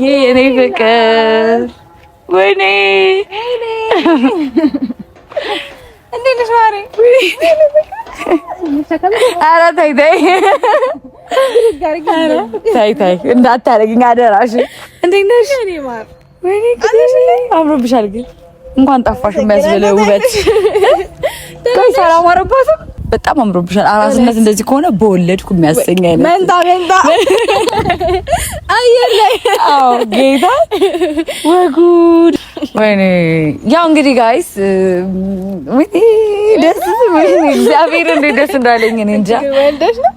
የኔ ፍቅር ወይኔ እንዴት ነሽ ማሬ? ኧረ ተይ ተይ እንዳታረጊኝ አደራሽ። እንዴት ነሽ? ወይኔ አምሮብሻል ግን እንኳን ጠፋሽ የሚያስብል ውበት። ቆይ ሰላም አረባትም በጣም አምሮብሻል። አራስነት እንደዚህ ከሆነ በወለድኩ የሚያሰኝ አይነት መንታ አየር ላይ አዎ ጌታ ወጉድ ወይኔ ያው እንግዲህ ጋይስ ወይኔ ደስ ወይኔ እግዚአብሔር እንዴት ደስ እንዳለኝ እኔ እንጃ። ወልደሽ ነው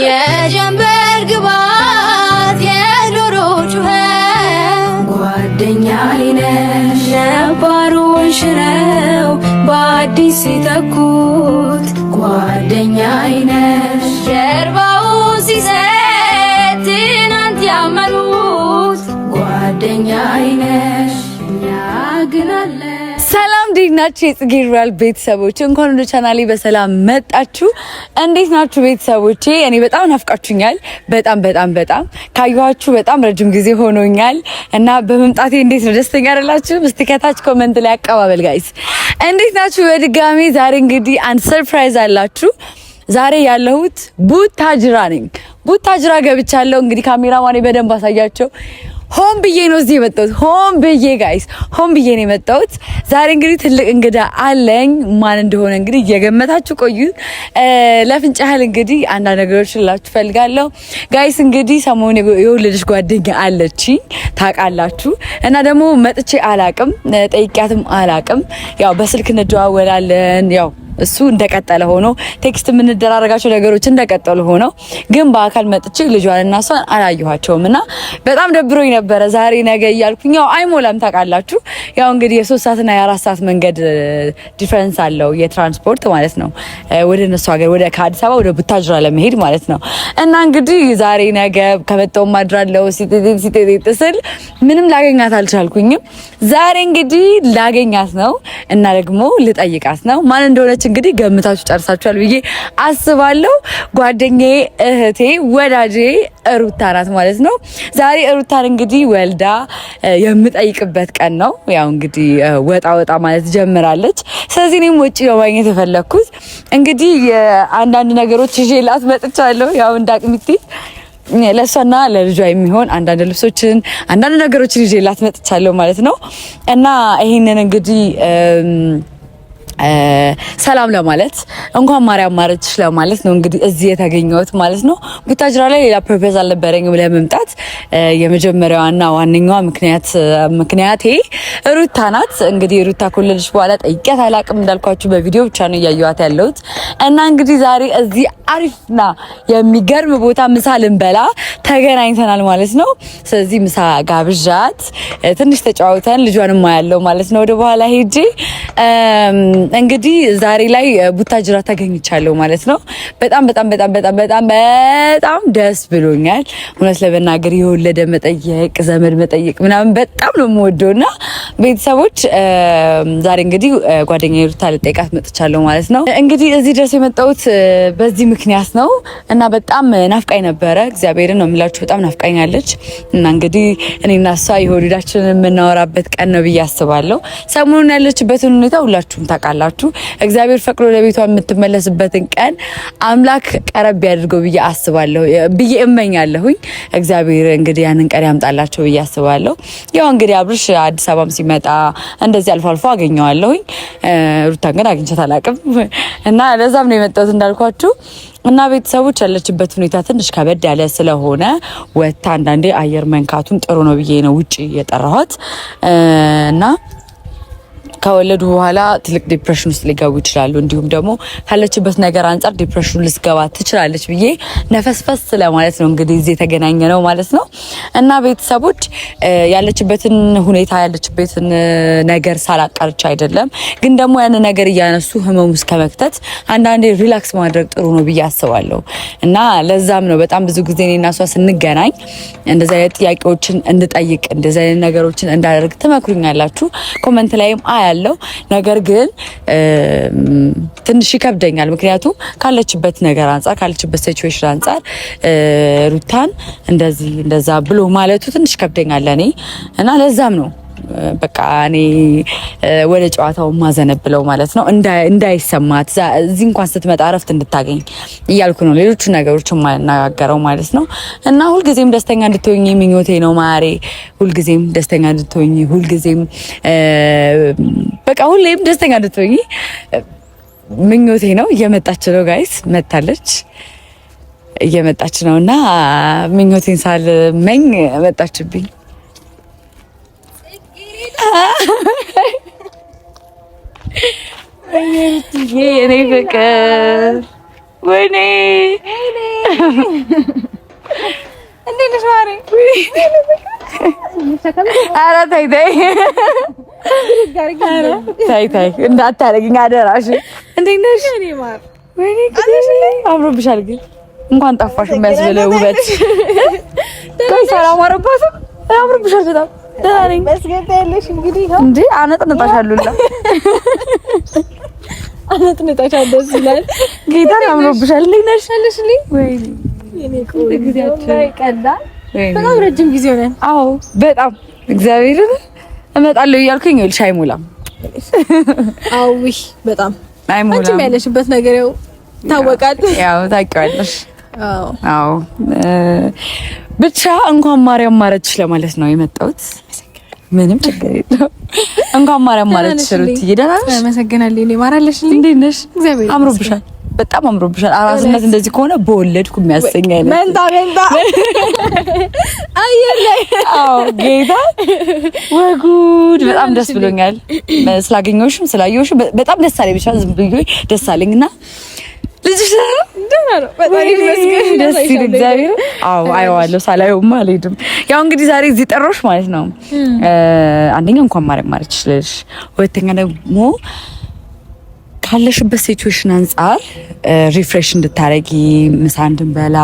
የጀንበር ግባት የዶሮ ጩኸት ጓደኛዬ ነሽ ነባሩን ሽረው በአዲስ ሲተኩት ጓደኛዬ ነሽ ጀርባውን ሲሰጥ ትናንት ያመኑት ጓደኛዬ ነሽ ያግናለ። ሰላም እንዴት ናችሁ የጽጌ ሮያል ቤተሰቦች? እንኳን ወደ ቻናሌ በሰላም መጣችሁ። እንዴት ናችሁ ቤተሰቦቼ? እኔ በጣም ናፍቃችሁኛል። በጣም ካየኋችሁ በጣም ረጅም ጊዜ ሆኖኛል እና በመምጣቴ እንዴት ነው ደስተኛ አይደላችሁ? እስቲ ከታች ኮሜንት ላይ አቀባበል ጋይስ። እንዴት ናችሁ በድጋሚ? ዛሬ እንግዲህ አንድ ሰርፕራይዝ አላችሁ። ዛሬ ያለሁት ቡታጅራ ነኝ። ቡታጅራ ገብቻለሁ። እንግዲህ ካሜራማኔ በደንብ አሳያቸው። ሆም ብዬ ነው እዚህ የመጣሁት። ሆም ብዬ ጋይስ ሆም ብዬ ነው የመጣሁት። ዛሬ እንግዲህ ትልቅ እንግዳ አለኝ። ማን እንደሆነ እንግዲህ እየገመታችሁ ቆዩ። ለፍንጭ ያህል እንግዲህ አንዳንድ ነገሮችን ልላችሁ ፈልጋለሁ ጋይስ። እንግዲህ ሰሞኑን የወለደች ጓደኛ አለችኝ ታውቃላችሁ። እና ደግሞ መጥቼ አላቅም፣ ጠይቂያትም አላቅም። ያው በስልክ እንደዋወላለን ያው እሱ እንደቀጠለ ሆኖ ቴክስት የምንደራረጋቸው ነገሮች እንደቀጠሉ ሆነው ግን በአካል መጥቼ ልጇንና እሷን አላየኋቸውም እና በጣም ደብሮኝ ነበረ። ዛሬ ነገ እያልኩኝ ያው አይሞላም ታውቃላችሁ። ያው እንግዲህ የ3 ሰዓትና የ4 ሰዓት መንገድ ዲፈረንስ አለው የትራንስፖርት ማለት ነው ወደ እነሱ ሀገር ወደ ከአዲስ አበባ ወደ ቡታጅራ ለመሄድ ማለት ነው። እና እንግዲህ ዛሬ ነገ ከመጣው ማድራለው ሲጤጤ ስል ምንም ላገኛት አልቻልኩኝም። ዛሬ እንግዲህ ላገኛት ነው እና ደግሞ ልጠይቃት ነው። ማን እንደሆነች እንግዲህ ገምታችሁ ጨርሳችኋል ብዬ አስባለሁ። ጓደኛዬ፣ እህቴ፣ ወዳጄ ሩታ ናት ማለት ነው። ዛሬ ሩታን እንግዲህ ወልዳ የምጠይቅበት ቀን ነው። ያው እንግዲህ ወጣ ማለት ጀምራለች። ስለዚህ እኔም ውጪ ማግኘት የፈለኩት እንግዲህ አንዳንድ ነገሮች ይዤላት መጥቻለሁ። ያው እንዳቅሚቲ ለሷና ለልጇ የሚሆን አንዳንድ ልብሶችን አንዳንድ ነገሮችን ይዤላት መጥቻለሁ ማለት ነው እና ይሄንን እንግዲህ ሰላም ለማለት እንኳን ማርያም ማረችሽ ለማለት ነው እንግዲህ እዚህ የተገኘሁት ማለት ነው። ቡታጅራ ላይ ሌላ ፐርፐዝ አልነበረኝም ለመምጣት። የመጀመሪያዋና ዋነኛዋ ምክንያቴ ሩታ ናት። እንግዲህ ሩታ ከወለደች በኋላ ጠይቂያት አላቅም እንዳልኳችሁ በቪዲዮ ብቻ ነው እያየኋት ያለሁት እና እንግዲህ ዛሬ እዚህ አሪፍና የሚገርም ቦታ ምሳ ልንበላ ተገናኝተናል ማለት ነው። ስለዚህ ምሳ ጋብዣት ትንሽ ተጫውተን ልጇንማ ያለው ማለት ነው ወደ በኋላ ሄጄ እንግዲህ ዛሬ ላይ ቡታጅራ ተገኝቻለሁ ማለት ነው። በጣም ደስ ብሎኛል። እውነት ለመናገር የወለደ መጠየቅ ዘመድ መጠየቅ ምናምን በጣም ነው የምወደውና ቤተሰቦች ዛሬ እንግዲህ ጓደኛዬ ሩታ ልጠይቃት መጥቻለሁ ማለት ነው። እንግዲህ እዚህ ድረስ የመጣሁት በዚህ ምክንያት ነው እና በጣም ናፍቃኝ ነበረ። እግዚአብሔርን ነው የምላችሁ በጣም ናፍቃኛለች እና እንግዲህ እኔና እሷ የሆድዳችንን የምናወራበት ቀን ነው ብዬ አስባለሁ። ሰሞኑን ያለችበትን ሁኔታ ሁላችሁም ታውቃላችሁ። እግዚአብሔር ፈቅዶ ለቤቷ የምትመለስበትን ቀን አምላክ ቀረብ ያድርገው ብዬ አስባለሁ ብዬ እመኛለሁኝ። እግዚአብሔር እንግዲህ ያንን ቀን ያምጣላቸው ብዬ አስባለሁ። ያው እንግዲህ አብርሽ አዲስ አበባም ሲመጣ እንደዚህ አልፎ አገኘዋለሁኝ። ሩታን ግን አግኝቻት አላውቅም እና ለዛም ነው የመጣሁት እንዳልኳችሁ እና ቤተሰቦች ያለችበት ሁኔታ ትንሽ ከበድ ያለ ስለሆነ ወታ አንዳንዴ አየር መንካቱን ጥሩ ነው ብዬ ነው ውጪ የጠራኋት እና ከወለዱ በኋላ ትልቅ ዲፕሬሽን ውስጥ ሊገቡ ይችላሉ። እንዲሁም ደግሞ ካለችበት ነገር አንፃር ዲፕሬሽን ልትገባ ትችላለች ብዬ ነፈስፈስ ስለማለት ነው እንግዲህ እዚህ የተገናኘ ነው ማለት ነው እና ቤተሰቦች ያለችበትን ሁኔታ ያለችበትን ነገር ሳላቃርቻ አይደለም፣ ግን ደግሞ ያን ነገር እያነሱ ህመም ውስጥ ከመክተት አንዳንዴ ሪላክስ ማድረግ ጥሩ ነው ብዬ አስባለሁ እና ለዛም ነው በጣም ብዙ ጊዜ እኔና እሷ ስንገናኝ እንደዚህ አይነት ጥያቄዎችን እንድጠይቅ እንደዚህ አይነት ነገሮችን እንዳደርግ ትመክሩኛላችሁ። ኮሜንት ላይም አውቃለሁ። ነገር ግን ትንሽ ይከብደኛል። ምክንያቱም ካለችበት ነገር አንፃር ካለችበት ሲቹዌሽን አንፃር ሩታን እንደዛ ብሎ ማለቱ ትንሽ ይከብደኛል ለኔ እና ለዛም ነው በቃ እኔ ወደ ጨዋታው ማዘነብለው ማለት ነው። እንዳይሰማት እዚህ እንኳን ስትመጣ እረፍት እንድታገኝ እያልኩ ነው ሌሎቹ ነገሮች ማናገረው ማለት ነው። እና ሁልጊዜም ደስተኛ እንድትሆኚ ምኞቴ ነው ማሬ። ሁልጊዜም ደስተኛ እንድትሆኚ ሁልጊዜም በቃ ሁሌም ደስተኛ እንድትሆኚ ምኞቴ ነው። እየመጣች ነው ጋይስ፣ መጣለች፣ እየመጣች ነውና ምኞቴን ሳልመኝ መጣችብኝ። የኔ ፍቅር ወይኔ እንዴት ነሽ ማሬ? ኧረ ተይ ተይ እንዳታረጊኝ አደራሽ። እንዴት ነሽ? ወይኔ አምሮብሻል ግን እንኳን ጠፋሽ የሚያስብል ውበት። ቆይ ሰላም አረባትም አምሮብሻል በጣም ደህና ነኝ። መስገታለሽ እንግዲህ ነው እንዴ? አነጥነጣሻሉላ አነጥነጣሻል። ደስ ይላል። ጌታ አምሮብሻል። እንዴት ነሽ? አለሽልኝ? ወይኔ የኔ ቆንጆ ጊዜያችን ቀዳ በጣም ረጅም ጊዜ ሆነ። አዎ በጣም እግዚአብሔርን እመጣለሁ እያልኩኝ ይኸውልሽ አይሞላም። አውይ በጣም አይሞላም። አንቺም ያለሽበት ነገር ያው ታወቃል። ያው ታውቂዋለሽ። አዎ ብቻ እንኳን ማርያም ማረችሽ ለማለት ነው የመጣሁት። ምንም ችግር የለውም። እንኳን ማርያም ማረችሽ ሩትዬ። ደህና ነሽ? አመሰግናለሁ። እኔ ማራለሽ እንዴት ነሽ? እግዚአብሔር አምሮብሻል፣ በጣም አምሮብሻል። አራስነት እንደዚህ ከሆነ በወለድኩ የሚያሰኝ አይነት መንታ አየላይ። አዎ ጌታ ወጉድ በጣም ደስ ብሎኛል። ስላገኘሁሽም ስላየሁሽም በጣም ደስ አለኝ። ብቻ ዝም ብዬ ደስ አለኝና ልጅሽ ደህና ነው በጣም ይመስገን። ደስ ይል እግዚአብሔር። አዎ አየዋለሁ፣ ሳላየውማ አልሄድም። ያው እንግዲህ ዛሬ እዚህ ጠሮሽ ማለት ነው። አንደኛ እንኳን ማርያም ማረችሽ ልልሽ፣ ሁለተኛ ደግሞ ካለሽበት ሲቹዌሽን አንፃር ሪፍሬሽ እንድታረጊ ምሳ እንድንበላ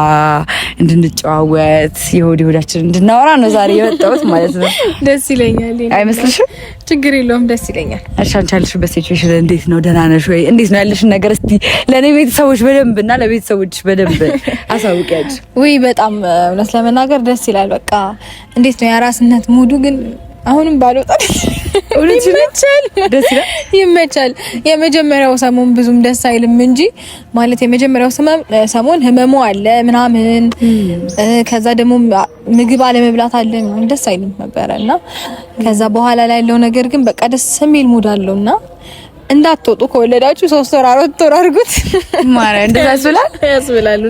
እንድንጨዋወት የሆዳችን እንድናወራ ነው ዛሬ የመጣሁት ማለት ነው። ደስ ይለኛል። አይመስልሽም? ችግር የለውም፣ ደስ ይለኛል። እሺ አንቺ ያለሽበት ሲቹዌሽን እንዴት ነው? ደህና ነሽ ወይ? እንዴት ነው ያለሽን ነገር እስቲ ለኔ ቤተሰቦች በደንብ እና ለቤተሰቦች በደንብ አሳውቂያለሽ። ወይ በጣም እውነት ለመናገር ደስ ይላል። በቃ እንዴት ነው የአራስነት ሙዱ ግን አሁንም ባልወጣ ይመቻል፣ ደስ ይላል፣ ይመቻል። የመጀመሪያው ሰሞን ብዙም ደስ አይልም እንጂ ማለት የመጀመሪያው ሰሞን ህመሙ አለ ምናምን፣ ከዛ ደግሞ ምግብ አለመብላት አለ ምናምን ደስ አይልም ነበርና ከዛ በኋላ ላይ ያለው ነገር ግን በቃ ደስ የሚል ሙድ አለውና እንዳትወጡ ከወለዳችሁ 3 ወር 4 ወር አድርጉት ማለት እንደዛ ያስብላል።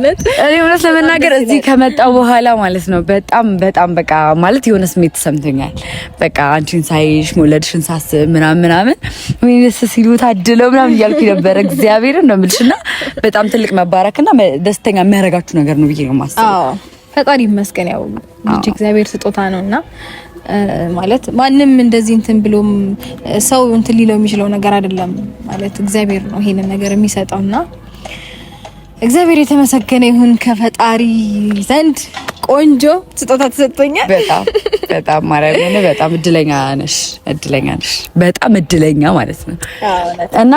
እኔ እውነት ለመናገር እዚህ ከመጣው በኋላ ማለት ነው በጣም በቃ ማለት የሆነ ስሜት ተሰምቶኛል። በቃ አንቺን ሳይሽ መውለድሽን ሳስብ ምናምን ወይስ ሲሉ ታድለው ምናምን እያልኩ ነበር። እግዚአብሔርን ነው የምልሽና በጣም ትልቅ መባረክና ደስተኛ የሚያረጋችሁ ነገር ነው ብዬ ነው የማስበው። አዎ ፈጣሪ ይመስገን። ያው ልጅ እግዚአብሔር ስጦታ ነውና ማለት ማንም እንደዚህ እንትን ብሎም ሰው እንትን ሊለው የሚችለው ነገር አይደለም። ማለት እግዚአብሔር ነው ይሄንን ነገር የሚሰጠውና እግዚአብሔር የተመሰገነ ይሁን። ከፈጣሪ ዘንድ ቆንጆ ስጦታ ተሰጥቶኛል። በጣም ማርያምን በጣም እድለኛ ነሽ በጣም እድለኛ ማለት ነው። እና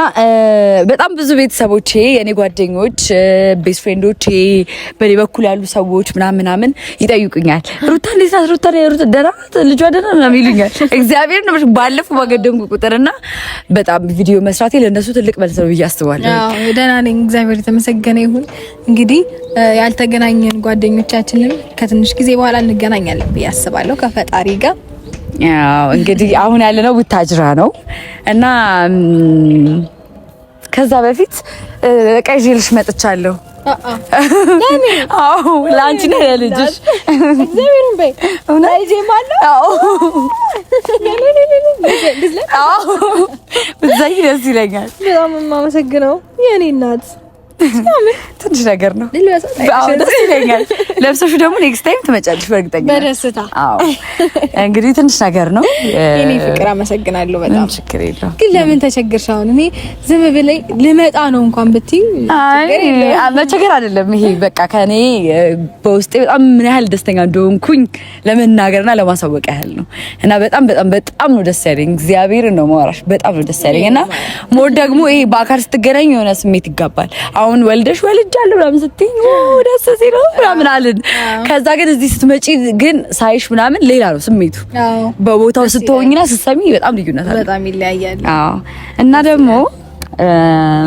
በጣም ብዙ ቤተሰቦቼ የኔ ጓደኞች ቤስት ፍሬንዶቼ በኔ በኩል ያሉ ሰዎች ምናምን ይጠይቁኛል ሩታ እንዴት ናት? ሩታ ደህና ናት? ልጇ ደህና ነው ይሉኛል። እግዚአብሔር ነው ባለፈው ባገደምኩ ቁጥርና በጣም ቪዲዮ መስራቴ ለነሱ ትልቅ መልስ ነው ብዬ አስባለሁ። አዎ ደህና ነኝ፣ እግዚአብሔር የተመሰገነ ይሁን። እንግዲህ ያልተገናኘን ጓደኞቻችንን ከትንሽ ጊዜ በኋላ እንገናኛለን ብዬ አስባለሁ ከፈጣሪ ጋር። ያው እንግዲህ አሁን ያለነው ቡታጅራ ነው እና ከዛ በፊት ቀይልሽ መጥቻለሁ። አዎ ላንቺ ነው ያለልጅሽ እግዚአብሔርን በይ እና ልጄ ማለት አዎ ደስ ይለኛል። በጣም የማመሰግነው የኔ እናት ትንሽ ነገር ነው። ደስ ይለኛል። ለብሰሽ ደግሞ ኔክስት ታይም ትመጫለሽ በእርግጠኛ በደስታ። አዎ እንግዲህ ትንሽ ነገር ነው። እኔ ፍቅር አመሰግናለሁ በጣም። ችግር የለውም። ግን ለምን ተቸገርሽ? አሁን እኔ ዝም ብለኝ ልመጣ ነው እንኳን ብትይ መቸገር አይደለም ይሄ በቃ ከኔ በውስጤ በጣም ምን ያህል ደስተኛ እንደሆንኩኝ ለመናገርና ለማሳወቅ ያህል ነው። እና በጣም በጣም በጣም ነው ደስ ያለኝ። እግዚአብሔር ነው ማወራሽ በጣም ነው ደስ ያለኝ። እና ሞር ደግሞ ይሄ በአካል ስትገናኝ የሆነ ስሜት ይጋባል። አሁን ወልጃለሁ ምናምን ስትይ ደስ ሲል ምናምን አልን። ከዛ ግን እዚህ ስትመጪ ግን ሳይሽ ምናምን ሌላ ነው ስሜቱ። በቦታው ስትሆኝና ስትሰሚ በጣም ልዩነት አለ። በጣም ይለያያል። አዎ እና ደግሞ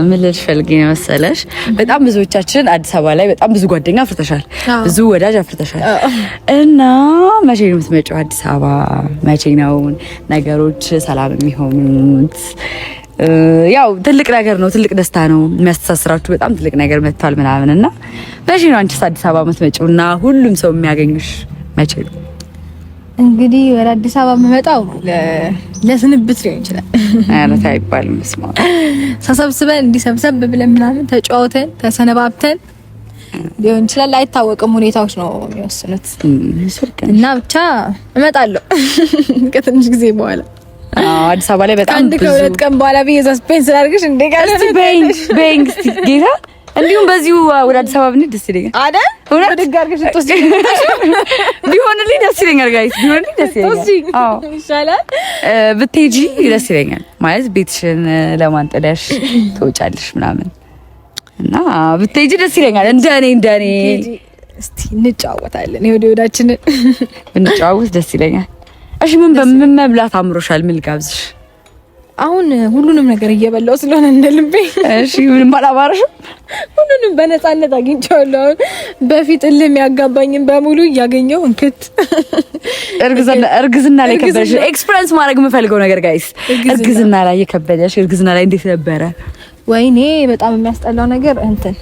ምን ልልሽ ፈልጌ ነው መሰለሽ፣ በጣም ብዙዎቻችን አዲስ አበባ ላይ በጣም ብዙ ጓደኛ አፍርተሻል፣ ብዙ ወዳጅ አፍርተሻል። እና መቼ ነው የምትመጪው አዲስ አበባ? መቼ ነው ነገሮች ሰላም የሚሆኑት? ያው ትልቅ ነገር ነው፣ ትልቅ ደስታ ነው የሚያስተሳስራችሁ። በጣም ትልቅ ነገር መጥቷል ምናምን እና መቼ ነው አንቺስ አዲስ አበባ የምትመጪው እና ሁሉም ሰው የሚያገኙሽ መቼ ነው? እንግዲህ ወደ አዲስ አበባ የምመጣው ለስንብት ሊሆን ይችላል። አያለት አይባልም። መስማ ተሰብስበን እንዲሰብሰብ ብለን ምናምን ተጫውተን ተሰነባብተን ሊሆን ይችላል። አይታወቅም፣ ሁኔታዎች ነው የሚወስኑት። እና ብቻ እመጣለሁ ከትንሽ ጊዜ በኋላ። አዲስ አበባ ላይ በጣም አንድ ከሁለት ቀን በኋላ ብዬ ሰስፔንስ ላድርግሽ እንዴ? ጋር በእንግ ጌታ እንዲሁም በዚሁ ወደ አዲስ አበባ ብንሄድ ደስ ይለኛል አይደል? ወደ ጋርገሽ ተወስጂ ቢሆንልኝ ደስ ይለኛል። ጋይስ ቢሆንልኝ ደስ ይለኛል። አዎ ይሻላል ብትሄጂ ደስ ይለኛል። ማለት ቤትሽን ለማንጠለሽ ትወጫለሽ ምናምን እና ብትሄጂ ደስ ይለኛል። እንደኔ እስቲ እንጫወታለን። ይወደ ወዳችንን እንጫወት ደስ ይለኛል። እሺ ምን መብላት አምሮሻል? ምን ልጋብዝሽ? አሁን ሁሉንም ነገር እየበላው ስለሆነ እንደልቤ። እሺ ምንም አላማረሽም? ሁሉንም በነፃነት አግኝቻለሁ። በፊት እልም ያጋባኝን በሙሉ እያገኘው እንክት እርግዝና ላይ ከበደሽ ኤክስፒሪየንስ ማድረግ የምፈልገው ነገር ጋይስ፣ እርግዝና ላይ የከበደሽ እርግዝና ላይ እንዴት ነበረ? ወይኔ በጣም የሚያስጠላው ነገር እንትን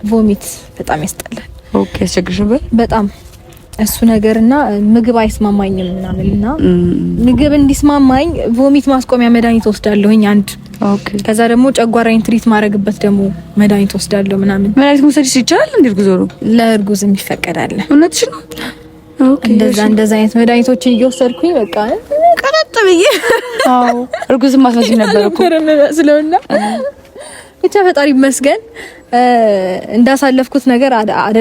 ቮሚት በጣም ያስጠላል። ኦኬ አስቸግርሽበት በጣም እሱ ነገርና ምግብ አይስማማኝም ምናምንና ምግብ እንዲስማማኝ ቮሚት ማስቆሚያ መድኃኒት ወስዳለሁኝ አንድ። ኦኬ ከዛ ደግሞ ጨጓራዬን ትሪት ማድረግበት ደግሞ መድኃኒት ወስዳለሁ ምናምን። መድኃኒት መውሰድ ይቻላል እንዴ? እርጉዝ ነው? ለእርጉዝ የሚፈቀዳል። እውነትሽ ነው? ኦኬ እንደዛ አይነት መድኃኒቶችን እየወሰድኩኝ በቃ ቀረጥ ብዬ አዎ እርጉዝ ማስመስል ነበር እኮ ስለውና ብቻ ፈጣሪ ይመስገን እንዳሳለፍኩት ነገር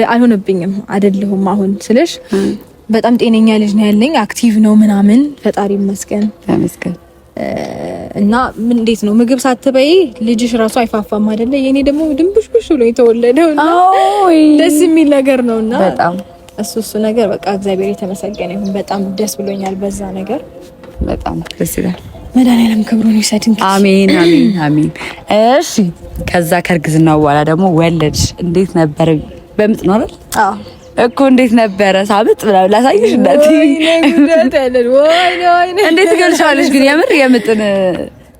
አልሆነብኝም። አይደለሁም አሁን ስልሽ በጣም ጤነኛ ልጅ ነው ያለኝ፣ አክቲቭ ነው ምናምን ፈጣሪ ይመስገን ተመስገን። እና ምን እንዴት ነው ምግብ ሳትበይ ልጅሽ ራሱ አይፋፋም አይደለ? የኔ ደግሞ ድንቡሽቡሽ ብሎ የተወለደው እና ደስ የሚል ነገር ነውና በጣም እሱ ነገር በቃ እግዚአብሔር የተመሰገነ ይሁን። በጣም ደስ ብሎኛል በዛ ነገር። በጣም ደስ ይላል። መድኃኒዓለም ክብሩን ይሰድ እንግዲህ። አሜን አሜን አሜን። እሺ ከዛ ከእርግዝናው በኋላ ደግሞ ወለድሽ። እንዴት ነበር? በምጥ ነው አይደል? አዎ እኮ እንዴት ነበረ? ሳምጥ ብላ ላሳይሽ እንዳት እንዴት ትገልጫለሽ? ግን የምጥን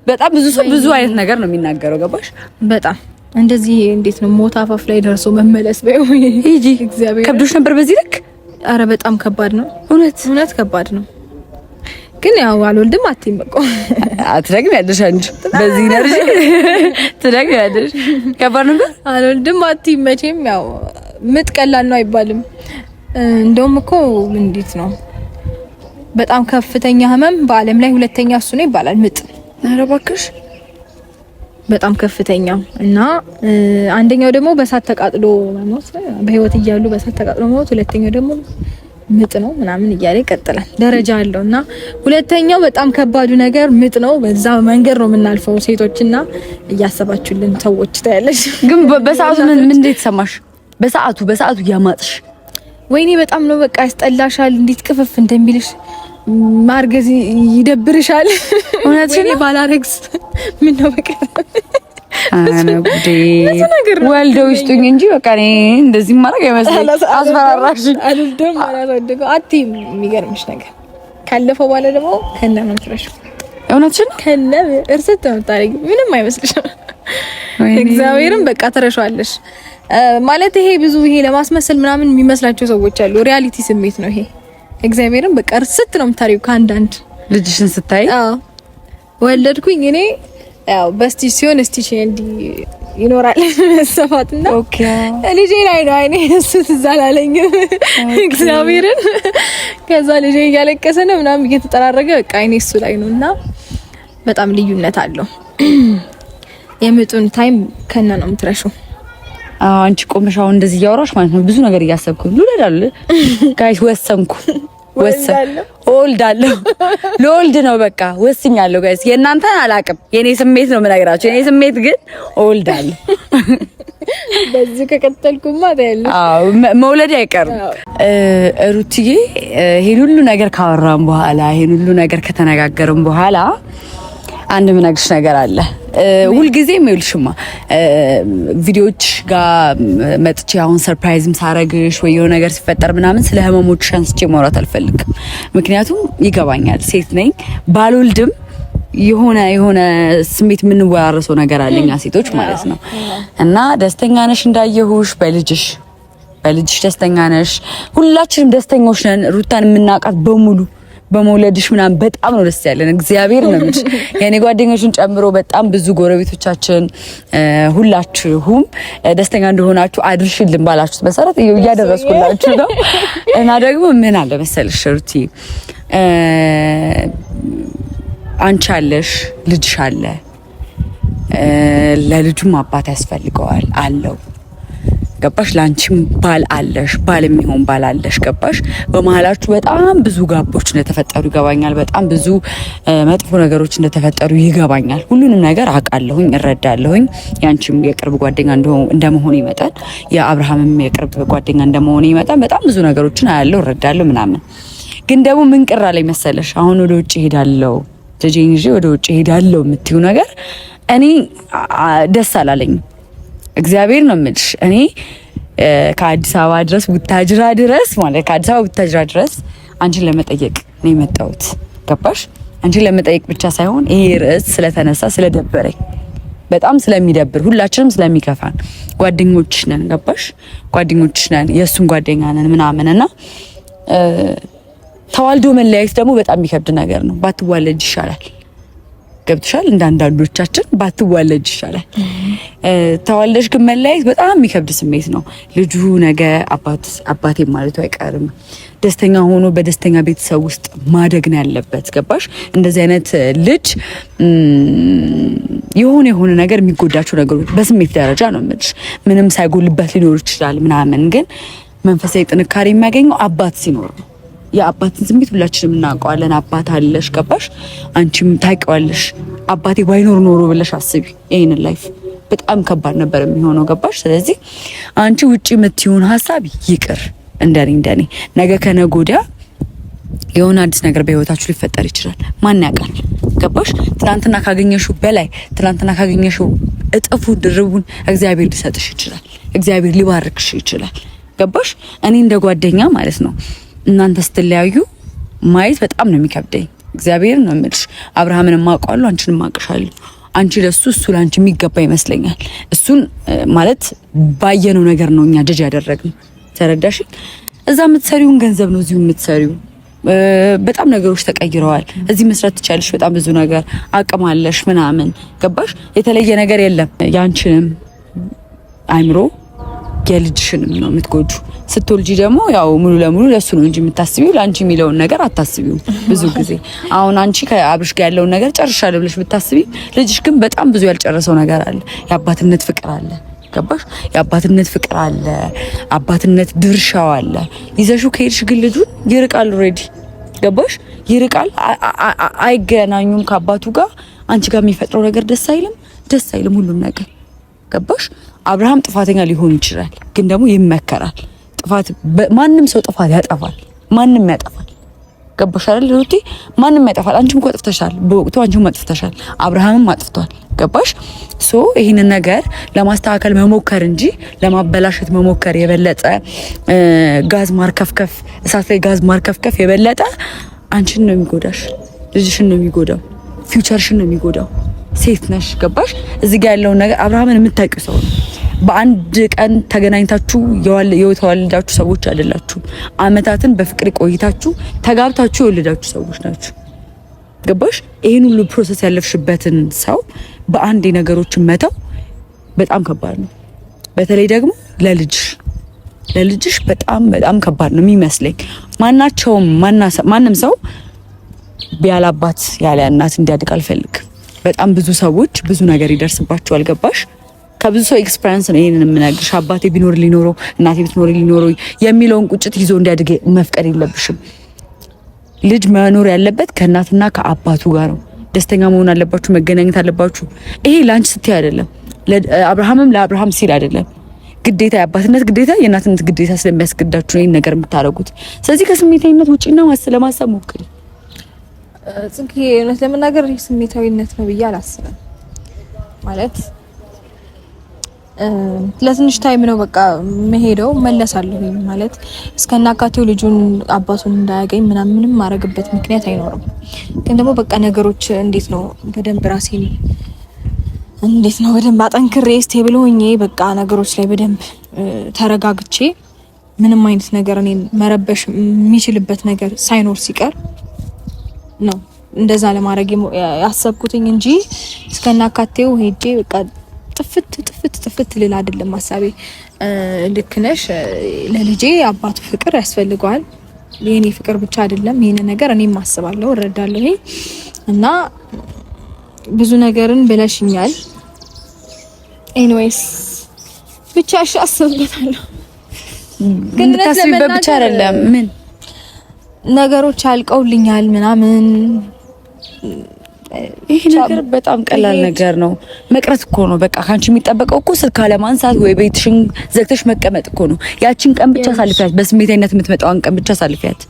በጣም ብዙ ሰው ብዙ አይነት ነገር ነው የሚናገረው። ገባሽ? በጣም እንደዚህ እንዴት ነው ሞት አፋፍ ላይ ደርሶ መመለስ በይው ሂጂ። እግዚአብሔር ከብዶሽ ነበር በዚህ ልክ? አረ በጣም ከባድ ነው። እውነት ከባድ ነው። ግን ያው አልወልድም አትይም በቃ አትረግም ያለሽ አንቺ በዚህ ነርጂ ትረግም ያለሽ ከባድ ነበር። አልወልድም አትይም መቼም ያው ምጥ ቀላል ነው አይባልም። እንደውም እኮ እንዴት ነው በጣም ከፍተኛ ህመም በአለም ላይ ሁለተኛ እሱ ነው ይባላል ምጥ። ኧረ እባክሽ በጣም ከፍተኛ እና አንደኛው ደግሞ በሳት ተቃጥሎ መሞት፣ በህይወት እያሉ በሳት ተቃጥሎ መሞት፣ ሁለተኛው ደግሞ ምጥ ነው ምናምን እያለ ይቀጥላል። ደረጃ አለውና ሁለተኛው በጣም ከባዱ ነገር ምጥ ነው። በዛ መንገድ ነው የምናልፈው ሴቶችና እያሰባችሁልን ሰዎች ታያለሽ። ግን በሰዓቱ ምን እንዴት ሰማሽ? በሰዓቱ ያማጥሽ ወይኔ በጣም ነው በቃ ያስጠላሻል። እንዴት ቅፍፍ እንደሚልሽ ማርገዝ ይደብርሻል። እውነትሽ ነው። ባላረግስ ምን ነው በቃ አና ጉዴ ወልደው ይስጡኝ እንጂ በቃ እኔ እንደዚህ ማድረግ አይመስልም። አስፈራራሽ አይደለም አላደረገው አትይም። የሚገርምሽ ነገር ካለፈው በኋላ ደግሞ ከነ መንፍረሽ እውነትሽ ነው ከነ እርሰት ተምታረጊ ምንም አይመስልሽም። እግዚአብሔርን በቃ ተረሻለሽ ማለት ይሄ ብዙ ይሄ ለማስመሰል ምናምን የሚመስላቸው ሰዎች አሉ። ሪያሊቲ ስሜት ነው ይሄ። እግዚአብሔርን በቃ እርሰት ነው የምታሪው ከአንዳንድ ልጅሽን ስታይ። አዎ ወለድኩኝ እኔ ያው በስቲች ሲሆን ስቲች እንዲ ይኖራል መሰፋትና ኦኬ ልጄ ላይ ነው አይኔ እሱ ትዝ አላለኝም እግዚአብሔርን ከዛ ልጄ እያለቀሰ ነው ምናምን እየተጠራረገ በቃ አይኔ እሱ ላይ ነውና በጣም ልዩነት አለው። የምጡን ታይም ከነ ነው የምትረሺው። አንቺ ቆመሻው እንደዚህ እያወራሽ ማለት ነው ብዙ ነገር እያሰብኩ ልውለዳል ጋይስ ወሰንኩ ወልዳለሁ ለወልድ ነው በቃ ወስኛለሁ ጋይስ። የእናንተን አላቅም የኔ ስሜት ነው የምነግራችሁ። የኔ ስሜት ግን ወልዳለሁ። በዚህ ከቀጠልኩማ ታያለሽ መውለድ አይቀርም። ሩትዬ ይሄን ሁሉ ነገር ካወራን በኋላ ይሄን ሁሉ ነገር ከተነጋገርን በኋላ አንድ ምነግርሽ ነገር አለ። ሁልጊዜም ይልሽማ ቪዲዮዎች ጋር መጥቼ አሁን ሰርፕራይዝም ሳረግሽ ወይ የሆነ ነገር ሲፈጠር ምናምን ስለ ህመሞች አንስቼ ማውራት አልፈልግም። ምክንያቱም ይገባኛል፣ ሴት ነኝ። ባልወልድም የሆነ ስሜት የምንወራረሰው ነገር አለኛ ሴቶች ማለት ነው። እና ደስተኛ ነሽ እንዳየሁሽ በልጅሽ ደስተኛ ነሽ። ሁላችንም ደስተኞች ነን። ሩታን የምናውቃት በሙሉ በመውለድሽ ምናምን በጣም ነው ደስ ያለን። እግዚአብሔር ነው እንጂ የኔ ጓደኞችን ጨምሮ በጣም ብዙ ጎረቤቶቻችን ሁላችሁም ደስተኛ እንደሆናችሁ አድርሽልን ባላችሁት መሰረት እያደረስኩላችሁ ነው። እና ደግሞ ምን አለ መሰለሽ ሩቲ አንቺ አለሽ፣ ልጅሽ አለ፣ ለልጁም አባት ያስፈልገዋል አለው። ገባሽ? ላንቺም ባል አለሽ፣ ባል የሚሆን ባል አለሽ። ገባሽ? በመሀላችሁ በጣም ብዙ ጋቦች እንደተፈጠሩ ይገባኛል። በጣም ብዙ መጥፎ ነገሮች እንደተፈጠሩ ይገባኛል። ሁሉንም ነገር አውቃለሁኝ፣ እረዳለሁኝ። ያንቺም የቅርብ ጓደኛ እንደመሆን ይመጣል፣ የአብርሃምም የቅርብ ጓደኛ እንደመሆን ይመጣል። በጣም ብዙ ነገሮችን አያለሁ፣ እረዳለሁ ምናምን። ግን ደግሞ ምን ቅር አለኝ መሰለሽ? አሁን ወደ ውጭ ሄዳለሁ፣ ልጄን ይዤ ወደ ውጭ ሄዳለሁ የምትይው ነገር እኔ ደስ አላለኝም። እግዚአብሔር ነው የምልሽ። እኔ ከአዲስ አበባ ድረስ ቡታጅራ ድረስ ማለት ከአዲስ አበባ ቡታጅራ ድረስ አንቺን ለመጠየቅ ነው የመጣሁት። ገባሽ? አንቺን ለመጠየቅ ብቻ ሳይሆን ይሄ ርዕስ ስለተነሳ ስለደበረኝ፣ በጣም ስለሚደብር፣ ሁላችንም ስለሚከፋን ጓደኞችሽ ነን። ገባሽ? ጓደኞችሽ ነን፣ የእሱን ጓደኛ ነን ምናምንና ተዋልዶ መለያየት ደግሞ በጣም የሚከብድ ነገር ነው። ባትዋለጅ ይሻላል። ገብቶሻል? እንዳንዳንዶቻችን ባትዋለጅ ይሻላል። ተዋልደሽ ግን መለያየት በጣም የሚከብድ ስሜት ነው። ልጁ ነገ አባቴ ማለቱ አይቀርም። ደስተኛ ሆኖ በደስተኛ ቤተሰብ ውስጥ ማደግ ነው ያለበት። ገባሽ? እንደዚህ አይነት ልጅ የሆነ ነገር የሚጎዳቸው ነገሮች በስሜት ደረጃ ነው የምልሽ። ምንም ሳይጎልበት ሊኖር ይችላል ምናምን፣ ግን መንፈሳዊ ጥንካሬ የሚያገኘው አባት ሲኖር ነው። የአባትን ስሜት ሁላችንም እናውቀዋለን። አባት አለሽ። ገባሽ? አንቺም ታውቂዋለሽ። አባቴ ባይኖር ኖሮ ብለሽ አስቢ። ይሄንን ላይፍ በጣም ከባድ ነበር የሚሆነው። ገባሽ? ስለዚህ አንቺ ውጪ የምትይውን ሀሳብ ይቅር። እንደኔ ነገ ከነገ ወዲያ የሆነ አዲስ ነገር በህይወታችሁ ሊፈጠር ይችላል። ማን ያውቃል? ገባሽ? ትናንትና ካገኘሽው በላይ ትናንትና ካገኘሽው እጥፉ ድርቡን እግዚአብሔር ሊሰጥሽ ይችላል። እግዚአብሔር ሊባርክሽ ይችላል። ገባሽ? እኔ እንደ ጓደኛ ማለት ነው እናንተ ስትለያዩ ማየት በጣም ነው የሚከብደኝ። እግዚአብሔር ነው የምልሽ። አብርሃምን ማውቀዋለሁ፣ አንቺን ማውቅሻለሁ። አንቺ ለሱ እሱ ላንቺ የሚገባ ይመስለኛል። እሱን ማለት ባየነው ነገር ነው እኛ ጀጅ ያደረግነው። ተረዳሽ? እዛ የምትሰሪውን ገንዘብ ነው እዚሁ የምትሰሪው። በጣም ነገሮች ተቀይረዋል። እዚህ መስራት ትቻለሽ፣ በጣም ብዙ ነገር አቅም አለሽ ምናምን። ገባሽ? የተለየ ነገር የለም። ያንቺንም አይምሮ የልጅሽንም ነው የምትጎጁ። ስትወልጂ ደግሞ ያው ሙሉ ለሙሉ ለሱ ነው እንጂ የምታስቢው ላንቺ የሚለውን ነገር አታስቢው። ብዙ ጊዜ አሁን አንቺ ከአብርሽ ጋር ያለውን ነገር ጨርሻለሁ ብለሽ ብታስቢ፣ ልጅሽ ግን በጣም ብዙ ያልጨረሰው ነገር አለ። የአባትነት ፍቅር አለ። ገባሽ? የአባትነት ፍቅር አለ። አባትነት ድርሻው አለ። ይዘሹ ከሄድሽ ግን ልጁን ይርቃል። ኦልሬዲ ገባሽ? ይርቃል። አይገናኙም ከአባቱ ጋር። አንቺ ጋር የሚፈጥረው ነገር ደስ አይልም ሁሉም ነገር። ገባሽ? አብርሃም ጥፋተኛ ሊሆን ይችላል፣ ግን ደግሞ ይመከራል። ጥፋት ማንም ሰው ጥፋት ያጠፋል። ማንም ያጠፋል። ገባሽ አይደል ሩቲ? ማንም ያጠፋል። አንቺም እኮ አጥፍተሻል፣ በወቅቱ አንቺም አጥፍተሻል፣ አብርሃምም አጥፍቷል። ገባሽ? ሶ ይሄንን ነገር ለማስተካከል መሞከር እንጂ ለማበላሸት መሞከር የበለጠ ጋዝ ማርከፍከፍ፣ እሳት ላይ ጋዝ ማርከፍከፍ የበለጠ አንቺን ነው የሚጎዳሽ፣ ልጅሽን ነው የሚጎዳው፣ ፊውቸርሽን ነው የሚጎዳው። ሴት ነሽ። ገባሽ? እዚህ ጋር ያለውን ነገር አብርሃምን የምታውቂው ሰው ነው። በአንድ ቀን ተገናኝታችሁ የተዋለዳችሁ ሰዎች አይደላችሁም። አመታትን በፍቅር ቆይታችሁ ተጋብታችሁ የወለዳችሁ ሰዎች ናችሁ። ገባሽ? ይሄን ሁሉ ፕሮሰስ ያለፍሽበትን ሰው በአንድ ነገሮችን መተው በጣም ከባድ ነው። በተለይ ደግሞ ለልጅሽ በጣም በጣም ከባድ ነው የሚመስለኝ። ማንም ሰው ያለ አባት ያለ እናት እንዲያድግ አልፈልግም። በጣም ብዙ ሰዎች ብዙ ነገር ይደርስባቸዋል። ገባሽ? ከብዙ ሰው ኤክስፒሪየንስ ነው ይሄንን የምነግርሽ። አባቴ ቢኖር ሊኖረው እናቴ ብትኖር ሊኖረው የሚለውን ቁጭት ይዞ እንዲያድግ መፍቀድ የለብሽም። ልጅ መኖር ያለበት ከእናትና ከአባቱ ጋር ነው። ደስተኛ መሆን አለባችሁ፣ መገናኘት አለባችሁ። ይሄ ላንች ስትይ አይደለም፣ አብርሃምም ለአብርሃም ሲል አይደለም። ግዴታ የአባትነት ግዴታ የእናትነት ግዴታ ስለሚያስገዳችሁ ነው ይሄን ነገር የምታደርጉት። ስለዚህ ከስሜታዊነት ውጪና ለማሰብ ሞክሪ። ጽጌ እውነት ለመናገር ስሜታዊነት ነው ብዬ አላስብም። ማለት ለትንሽ ታይም ነው በቃ መሄደው መለሳለሁ ማለት እስከናካቴው ልጁን አባቱን እንዳያገኝ ምንም ማረግበት ምክንያት አይኖርም። ግን ደግሞ በቃ ነገሮች እንዴት ነው በደንብ አጠንክሬ ስቴብል ሆኜ በቃ ነገሮች ላይ በደንብ ተረጋግቼ ምንም አይነት ነገር እኔን መረበሽ የሚችልበት ነገር ሳይኖር ሲቀር ነው እንደዛ ለማድረግ ያሰብኩትኝ እንጂ እስከናካቴው ሄጄ በቃ ጥፍት ልል አይደለም ሐሳቤ። ልክ ነሽ። ለልጄ አባቱ ፍቅር ያስፈልገዋል። የኔ ፍቅር ብቻ አይደለም። ይሄን ነገር እኔም አስባለሁ፣ እረዳለሁ። እና ብዙ ነገርን ብለሽኛል። ኤኒዌይስ ብቻ አስብበታለሁ። ግን ታስቢበት ብቻ አይደለም ምን ነገሮች አልቀውልኛል ምናምን። ይሄ ነገር በጣም ቀላል ነገር ነው። መቅረት እኮ ነው በቃ። ካንቺ የሚጠበቀው እኮ ስልክ አለማንሳት ወይ ቤትሽን ዘግተሽ መቀመጥ እኮ ነው። ያቺን ቀን ብቻ ሳልፊያት፣ በስሜታዊነት የምትመጣውን ቀን ብቻ ሳልፊያት።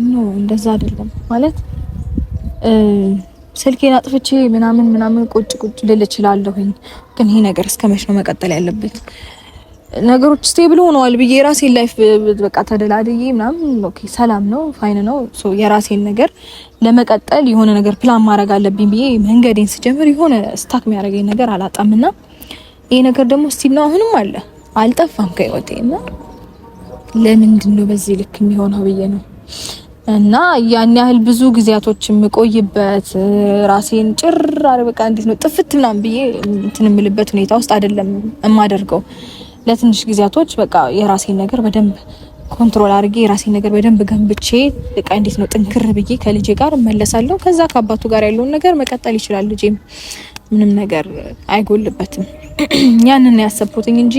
ኖ እንደዛ አይደለም ማለት ስልኬን አጥፍቼ ምናምን ቁጭ ልል እችላለሁኝ። ግን ይሄ ነገር እስከመቼ ነው መቀጠል ያለበት? ነገሮች ስቴብል ሆነዋል ብዬ የራሴን ላይፍ በቃ ተደላድዬ ምናምን ኦኬ ሰላም ነው ፋይን ነው የራሴን ነገር ለመቀጠል የሆነ ነገር ፕላን ማድረግ አለብኝ ብዬ መንገዴን ስጀምር የሆነ ስታክ የሚያደርገኝ ነገር አላጣምና ይሄ ነገር ደግሞ ስቲል ነው አሁንም አልጠፋም ከህይወቴና ለምንድን ነው በዚህ ልክ የሚሆነው ብዬ ነው። እና ያን ያህል ብዙ ጊዜያቶች የምቆይበት ራሴን ጭራር በቃ እንዴት ነው ጥፍት ምናምን ብዬ እንትን የምልበት ሁኔታ ውስጥ አይደለም የማደርገው። ለትንሽ ጊዜያቶች በቃ የራሴን ነገር በደንብ ኮንትሮል አድርጌ የራሴን ነገር በደንብ ገንብቼ በቃ እንዴት ነው ጥንክር ብዬ ከልጄ ጋር እመለሳለሁ። ከዛ ከአባቱ ጋር ያለውን ነገር መቀጠል ይችላል። ልጄም ምንም ነገር አይጎልበትም። ያንን ነው ያሰብኩትኝ እንጂ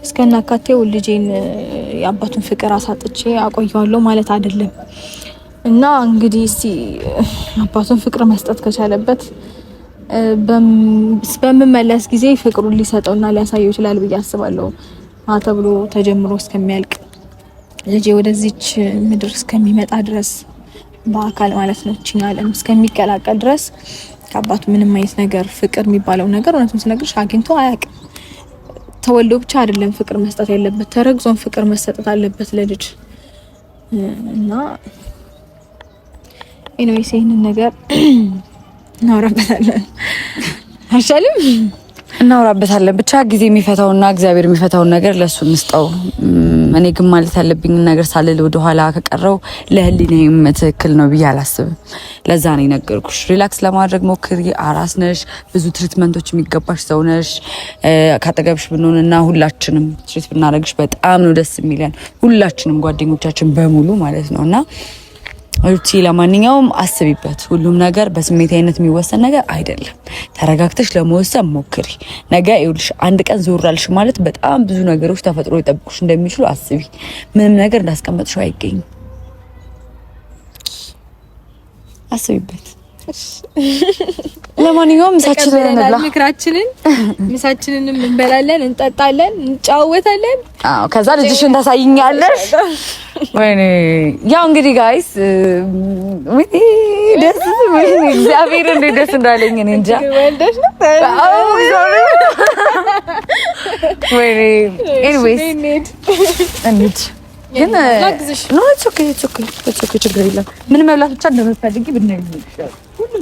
እስከናካቴው ልጄን የአባቱን ፍቅር አሳጥቼ አቆየዋለሁ ማለት አይደለም። እና እንግዲህ እስቲ አባቱን ፍቅር መስጠት ከቻለበት በመመለስ ጊዜ ፍቅሩን ሊሰጠውና ሊያሳየው ይችላል ብዬ አስባለሁ። ተብሎ ተጀምሮ እስከሚያልቅ ልጄ ወደዚች ምድር እስከሚመጣ ድረስ በአካል ማለት ነው እቺን ዓለም እስከሚቀላቀል ድረስ ከአባቱ ምንም አይነት ነገር ፍቅር የሚባለው ነገር እውነቱን ስነግርሽ አግኝቶ አያውቅም። ተወልዶ ብቻ አይደለም ፍቅር መስጠት ያለበት፣ ተረግዞን ፍቅር መሰጠት አለበት ለልጅ እና ኤኒዌይስ ይሄንን ነገር እናወራበታለን። አይሻልም? እናወራበታለን። ብቻ ጊዜ የሚፈታውና እግዚአብሔር የሚፈታውን ነገር ለሱ እንስጠው። እኔ ግን ማለት ያለብኝ ነገር ሳልል ወደ ኋላ ከቀረው ለህሊናዬም ትክክል ነው ብዬ አላስብም። ለዛ ነው የነገርኩሽ። ሪላክስ ለማድረግ ሞክሪ። አራስ ነሽ፣ ብዙ ትሪትመንቶች የሚገባሽ ሰው ነሽ። ካጠገብሽ ብንሆንና ሁላችንም ትሪት ብናደርግሽ በጣም ነው ደስ የሚለን፣ ሁላችንም ጓደኞቻችን በሙሉ ማለት ነውና ሩቲ ለማንኛውም አስቢበት። ሁሉም ነገር በስሜታዊነት የሚወሰን ነገር አይደለም። ተረጋግተሽ ለመወሰን ሞክሪ። ነገ ይኸውልሽ አንድ ቀን ዞር አልሽ ማለት በጣም ብዙ ነገሮች ተፈጥሮ ይጠብቁሽ እንደሚችሉ አስቢ። ምንም ነገር እንዳስቀመጥሽው አይገኝም። አስቢበት። ለማንኛውም ምሳችንን እንብላ። ምሳችንንም እንበላለን፣ እንጠጣለን፣ እንጫወታለን። አዎ ከዛ ልጅሽን ታሳይኛለሽ። ወይኔ ያው እንግዲህ ጋይስ ወይኔ እግዚአብሔር እንዴት ደስ እንዳለኝ እኔ እንጃ። ወይኔ ኤኒዌይስ እንሂድ ግን ኖ ኢትስ ኦኬ ችግር የለም። ምን መብላት ብቻ እንደምትፈልጊ ብናይ ነው። ሁሉ